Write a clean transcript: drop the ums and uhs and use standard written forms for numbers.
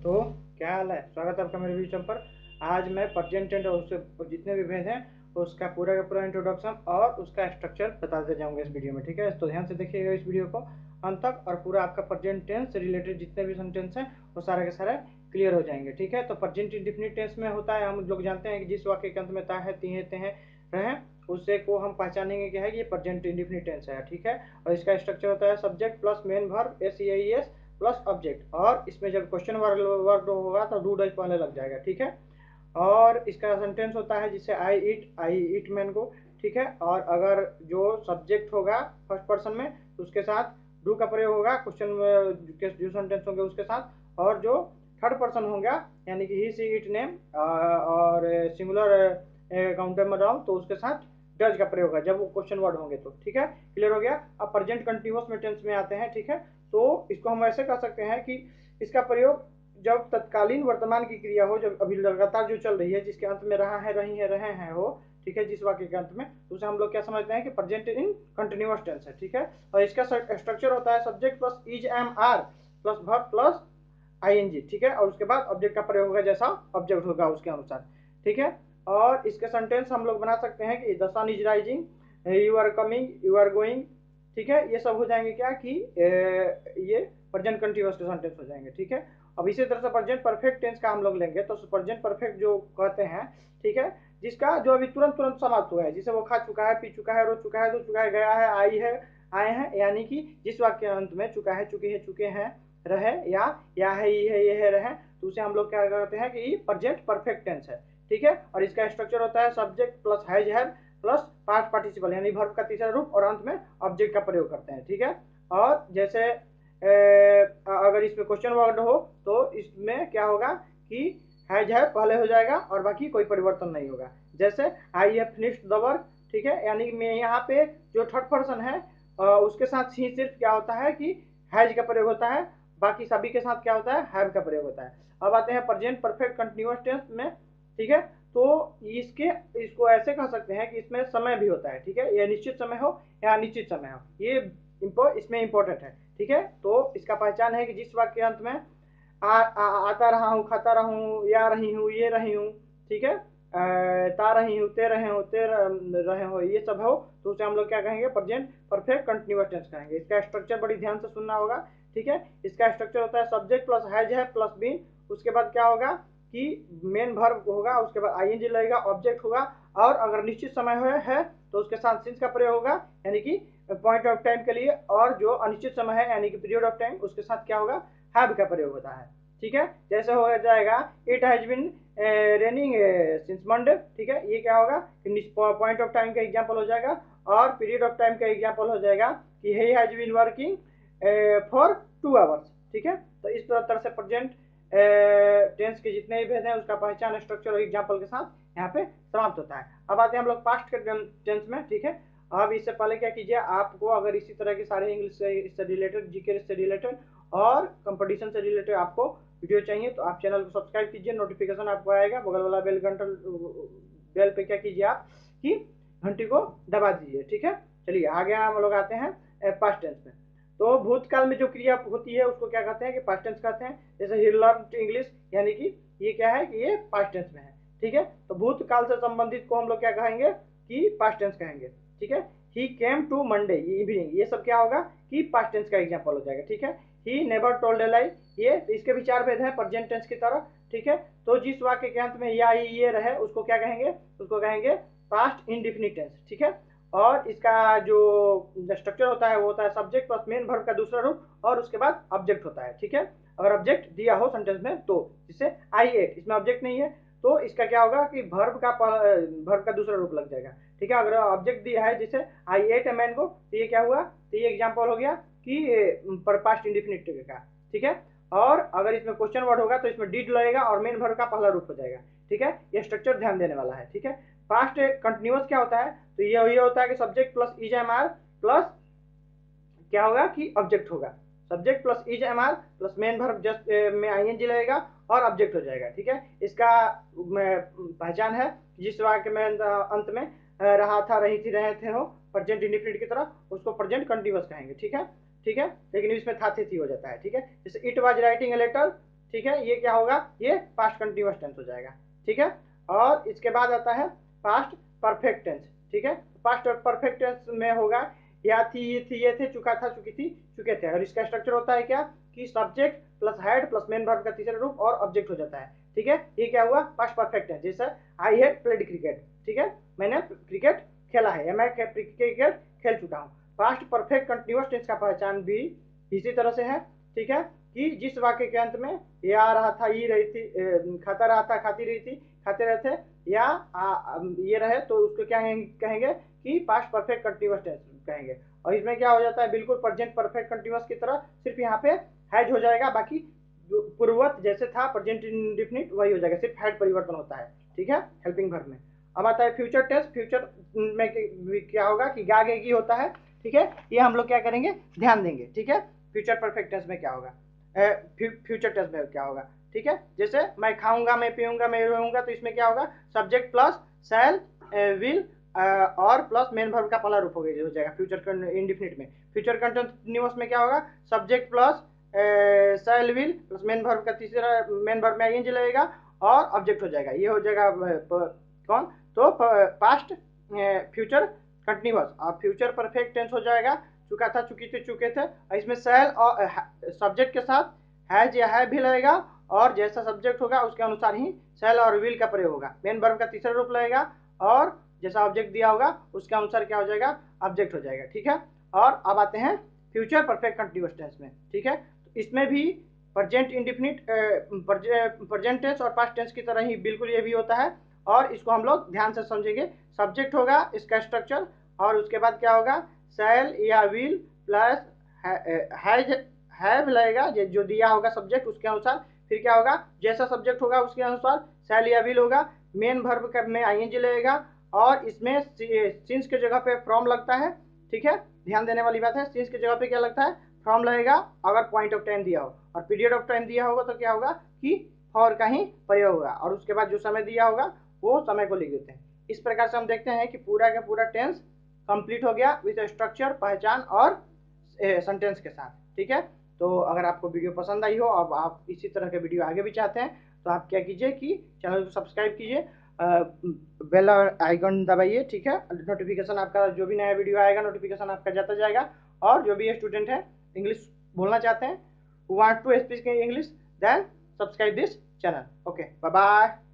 तो क्या हाल है? स्वागत है आपका मेरे वीडियो चैनल पर। आज मैं प्रेजेंट टेंस और उससे जितने भी भेद हैं उसका पूरा का पूरा इंट्रोडक्शन और उसका स्ट्रक्चर बताते जाऊंगा इस वीडियो में। ठीक है, तो ध्यान से देखिएगा इस वीडियो को अंत तक, और पूरा आपका प्रेजेंट टेंस से रिलेटेड जितने भी सेंटेंस हैं वो सारे के सारे क्लियर हो जाएंगे। ठीक है, तो प्रेजेंट इंडेफिनिट टेंस में होता है, हम लोग जानते हैं कि जिस वाक्य के अंत में ता है, ती है, ते हैं, रहें, उससे को हम पहचानेंगे क्या है कि ये प्रेजेंट इंडेफिनिट टेंस है। ठीक है, और इसका स्ट्रक्चर होता है subject plus main verb S plus object, और इसमें जब क्वेश्चन वर्ड होगा तो डू डज पहले लग जाएगा। ठीक है, और इसका सेंटेंस होता है जिससे आई ईट मैंगो। ठीक है, और अगर जो सब्जेक्ट होगा फर्स्ट पर्सन में तो उसके साथ डू का प्रयोग होगा, क्वेश्चन के जो सेंटेंस होंगे उसके साथ, और जो थर्ड पर्सन होगा यानी कि ही सी इट नेम और सिंगुलर काउंटर में डाउन तो उसके साथ डज का प्रयोग है जब वो क्वेश्चन वर्ड होंगे तो। ठीक है, क्लियर हो गया। अब प्रेजेंट कंटिन्यूअस में टेंस में आते हैं। ठीक है, तो इसको हम ऐसे कर सकते हैं कि इसका प्रयोग जब तत्कालीन वर्तमान की क्रिया हो, जब अभी लगातार जो चल रही है, जिसके अंत में रहा है, रही है, रहे हैं हो, ठीक है, जिस वाक्य के अंत में, तो उसे हम लोग क्या समझते हैं कि प्रेजेंट इन कंटिन्यूअस टेंस है। ठीक है, और इसका स्ट्रक्चर होता है subject plus is am are plus verb plus ING. ठीक है, और उसके बाद ऑब्जेक्ट का प्रयोग होगा जैसा ऑब्जेक्ट होगा उसके अनुसार। ठीक है, और इसके सेंटेंस हम लोग बना सकते हैं कि the sun is rising, you are coming, you are going. ठीक है, ये सब हो जाएंगे क्या कि ये प्रेजेंट कंटिन्यूअस के सेंटेंस हो जाएंगे। ठीक है, अब इसी तरह से प्रेजेंट परफेक्ट टेंस का हम लोग लेंगे तो प्रेजेंट परफेक्ट जो कहते हैं, ठीक है, जिसका जो अभी तुरंत तुरंत समाप्त हुआ है, जिसे वो खा चुका है, पी चुका है, रो चुका है, धो चुका है, गया है, आई है, आए हैं, यानी कि जिस वाक्य अंत में चुका है, चुकी है, चुके हैं, रहे, या है, ये है, रहे, तो उसे हम लोग क्या कहते हैं कि प्रेजेंट परफेक्ट टेंस है। ठीक है, और इसका स्ट्रक्चर होता है subject plus have plus past participle यानी वर्ब का तीसरा रूप, और अंत में ऑब्जेक्ट का प्रयोग करते हैं। ठीक है, और जैसे अगर इसमें क्वेश्चन वर्ड हो तो इसमें क्या होगा कि हैज है पहले हो जाएगा और बाकी कोई परिवर्तन नहीं होगा। जैसे I have finished the work. ठीक है, यानी कि मैं यहाँ पे जो थर्ड पर्सन है उसके साथ ही सिर्फ क्या होता है कि हैज का प्रयोग होता है, बाकी सभी के साथ क्या होता है, हैव का प्रयोग होता है। अब आते हैं प्रेजेंट परफेक्ट कंटिन्यूअस टेंस में। ठीक है, तो इसको ऐसे कह सकते हैं कि इसमें समय भी होता है। ठीक है, यह निश्चित समय हो या अनिश्चित समय हो, ये इसमें इंपॉर्टेंट है। ठीक है, तो इसका पहचान है कि जिस वाक्य अंत में आता रहा हूँ, खाता रहूँ, या रही हूँ, ये रही हूँ, ठीक है, ता रही हूँ, ते रहे हो, रहे हो, ये सब हो, तो उसे हम लोग क्या कहेंगे, प्रेजेंट परफेक्ट कंटिन्यूअस टेंस कहेंगे। इसका स्ट्रक्चर बड़ी ध्यान से सुनना होगा। ठीक है, इसका स्ट्रक्चर होता है सब्जेक्ट प्लस हैज है प्लस बीन, उसके बाद क्या होगा कि मेन वर्ब होगा, उसके बाद आईएनजी लगेगा, ऑब्जेक्ट होगा, और अगर निश्चित समय है तो उसके साथ सिंस का प्रयोग होगा यानी कि पॉइंट ऑफ टाइम के लिए, और जो अनिश्चित समय है यानी कि पीरियड ऑफ टाइम उसके साथ क्या होगा, हैव का प्रयोग होता है। ठीक है, जैसे हो जाएगा it has been raining since Monday. ठीक है, ये क्या होगा कि पॉइंट ऑफ टाइम का एग्जांपल हो जाएगा, और पीरियड ऑफ टाइम का एग्जांपल हो जाएगा कि he has been working for 2 hours. ठीक है, तो इस तरह से प्रेजेंट टेंस के जितने भी भेद हैं उसका पहचान स्ट्रक्चर और एग्जांपल के साथ यहाँ पे समाप्त होता है। अब आते हैं हम लोग पास्ट के टेंस में। ठीक है, अब इससे पहले क्या कीजिए, आपको अगर इसी तरह की सारे इंग्लिश से रिलेटेड, जीके से रिलेटेड और कंपटीशन से रिलेटेड आपको वीडियो चाहिए तो आप चैनल को सब्सक्राइब कीजिए, नोटिफिकेशन आपको आएगा, बगल वाला बेल पे क्या कीजिए आप कि घंटी को दबा दीजिए। ठीक है, चलिए आगे हम लोग आते हैं पास्ट टेंस में। तो भूतकाल में जो क्रिया होती है उसको क्या कहते हैं कि पास्ट टेंस कहते हैं। जैसे ही लर्न इंग्लिश, यानी कि ये क्या है कि ये पास्ट टेंस में है। ठीक है, तो भूतकाल से संबंधित को हम लोग क्या कहेंगे कि पास्ट टेंस कहेंगे। ठीक है, ही केम टू मंडे इवनिंग, ये सब क्या होगा कि पास्ट टेंस का एग्जांपल हो जाएगा। ठीक है, ही नेवर टोल्ड ए लाई, ये इसके भी 4 भेद हैं प्रेजेंट टेंस की तरह। ठीक है, तो जिस वाक्य के अंत में या ये रहे उसको क्या कहेंगे, उसको कहेंगे पास्ट इंडेफिनिट टेंस। ठीक है, और इसका जो स्ट्रक्चर होता है वो होता है सब्जेक्ट प्लस मेन वर्ब का दूसरा रूप, और उसके बाद ऑब्जेक्ट होता है। ठीक है, अगर ऑब्जेक्ट दिया हो सेंटेंस में तो, जिससे आई एट, इसमें ऑब्जेक्ट नहीं है तो इसका क्या होगा कि वर्ब का दूसरा रूप लग जाएगा। ठीक है, अगर ऑब्जेक्ट दिया है जैसे आई एट ए मैंगो, तो ये क्या हुआ, तो ये एग्जांपल हो गया कि पास्ट इंडेफिनिट का। ठीक है, और अगर इसमें क्वेश्चन वर्ड होगा तो इसमें डिड लगेगा और मेन वर्ब का पहला रूप हो जाएगा। ठीक है, ये स्ट्रक्चर ध्यान देने वाला है। ठीक है, पास्ट कंटिन्यूअस क्या होता है, तो ये होता है कि subject plus is am are plus क्या होगा कि ऑब्जेक्ट होगा, subject plus is am are plus main verb just में आईएनजी लगेगा और ऑब्जेक्ट हो जाएगा। ठीक है, इसका पहचान है जिस वाक्य में अंत में रहा था, रही थी, रहे थे हो, प्रेजेंट इंडेफिनिट की तरह, उसको प्रेजेंट कंटिन्यूअस कहेंगे। ठीक है, ठीक है, लेकिन इसमें था थे थी हो जाता है। ठीक है, जैसे it was writing a letter, ठीक है, ये क्या होगा, ये पास्ट कंटिन्यूअस टेंस हो जाएगा। ठीक है, और इसके बाद आता है पास्ट परफेक्ट टेंस। ठीक है, पास्ट परफेक्ट टेंस में होगा या थी, ये थी, ये थे, चुका था, चुकी थी, चुके थे। और इसका स्ट्रक्चर होता है क्या कि subject plus head plus main verb का तीसरा रूप और ऑब्जेक्ट हो जाता है। ठीक है, ये क्या हुआ, पास्ट परफेक्ट टेंस। जैसे आई हैव प्लेड क्रिकेट, ठीक है, मैंने क्रिकेट खेला है या मैं क्रिकेट खेल चुका हूँ। पास्ट परफेक्ट कंटिन्यूअस टेंस का पहचान भी इसी तरह से है। ठीक है, कि जिस वाक्य के अंत में ये आ रहा था, ये रही थी, खाता रहा था, खाती रही थी, खाते रहे थे, या ये रहे, तो उसको क्या कहेंगे कि पास्ट परफेक्ट कंटिन्यूअस टेंस कहेंगे। और इसमें क्या हो जाता है, बिल्कुल प्रेजेंट परफेक्ट कंटिन्यूअस की तरह, सिर्फ यहाँ पे हैज हो जाएगा, बाकी पूर्ववत जैसे था प्रेजेंट इंडेफिनिट वही हो जाएगा, सिर्फ हैड परिवर्तन होता है। ठीक है, हेल्पिंग वर्ब में। अब आता है फ्यूचर टेंस। फ्यूचर में क्या होगा कि गागेगी होता है। ठीक है, ये हम लोग क्या करेंगे, ध्यान देंगे। ठीक है, फ्यूचर परफेक्ट टेंस में क्या होगा, फ्यूचर टेंस में क्या होगा। ठीक है, जैसे मैं खाऊंगा, मैं पीऊंगा, मैं रहूंगा, तो इसमें क्या होगा, सब्जेक्ट प्लस शैल विल और प्लस मेन वर्ब का पहला रूप हो जाएगा फ्यूचर इंडेफिनिट में। फ्यूचर कंटिन्यूअस में क्या होगा, subject plus shell will plus main verb का तीसरा, मेन वर्ब में आईएनजी लगेगा और ऑब्जेक्ट हो जाएगा। ये हो जाएगा कौन, तो पास्ट फ्यूचर कंटिन्यूअस। और फ्यूचर परफेक्ट टेंस हो जाएगा चुका था, चुकी थी, चुके थे। इसमें शैल और सब्जेक्ट के साथ हैज या है भी लगेगा, और जैसा सब्जेक्ट होगा उसके अनुसार ही शैल और विल का प्रयोग होगा। मेन वर्ब का तीसरा रूप लगेगा और जैसा ऑब्जेक्ट दिया होगा उसके अनुसार क्या हो जाएगा, ऑब्जेक्ट हो जाएगा। ठीक है, और अब आते हैं फ्यूचर परफेक्ट कंटिन्यूअस टेंस में। ठीक है, तो इसमें भी प्रेजेंट इंडेफिनिट, प्रेजेंट टेंस और पास्ट टेंस की तरह ही बिल्कुल ये भी होता है, और इसको हम लोग ध्यान से समझेंगे। सब्जेक्ट होगा इसका स्ट्रक्चर, और उसके बाद क्या होगा, शैल या विल प्लस हैव लगेगा, जो दिया होगा सब्जेक्ट उसके अनुसार। फिर क्या होगा, जैसा सब्जेक्ट होगा उसके अनुसार शैल या विल होगा। मेन वर्ब में आईएनजी लगेगा, और इसमें सिंस के जगह पे फ्रॉम लगता है। ठीक है, ध्यान देने वाली बात है, सिंस की जगह पे क्या लगता है, फ्रॉम लगेगा अगर पॉइंट ऑफ टाइम दिया हो, और पीरियड ऑफ टाइम दिया होगा तो क्या होगा कि फॉर का ही प्रयोग होगा, और उसके बाद जो समय दिया होगा वो समय को लिख देते हैं। इस प्रकार से हम देखते हैं कि पूरा का पूरा टेंस कंप्लीट हो गया विद स्ट्रक्चर, पहचान और सेंटेंस के साथ। ठीक है, तो अगर आपको वीडियो पसंद आई हो, अब आप इसी तरह के वीडियो आगे भी चाहते हैं, तो आप क्या कीजिए कि चैनल को सब्सक्राइब कीजिए, बेल आइकन दबाइए। ठीक है, नोटिफिकेशन आपका जो भी नया वीडियो आएगा नोटिफिकेशन आपका जाता जाएगा। और जो भी स्टूडेंट है इंग्लिश बोलना चाहते हैं, want to speak English, then subscribe this channel. Okay, bye bye.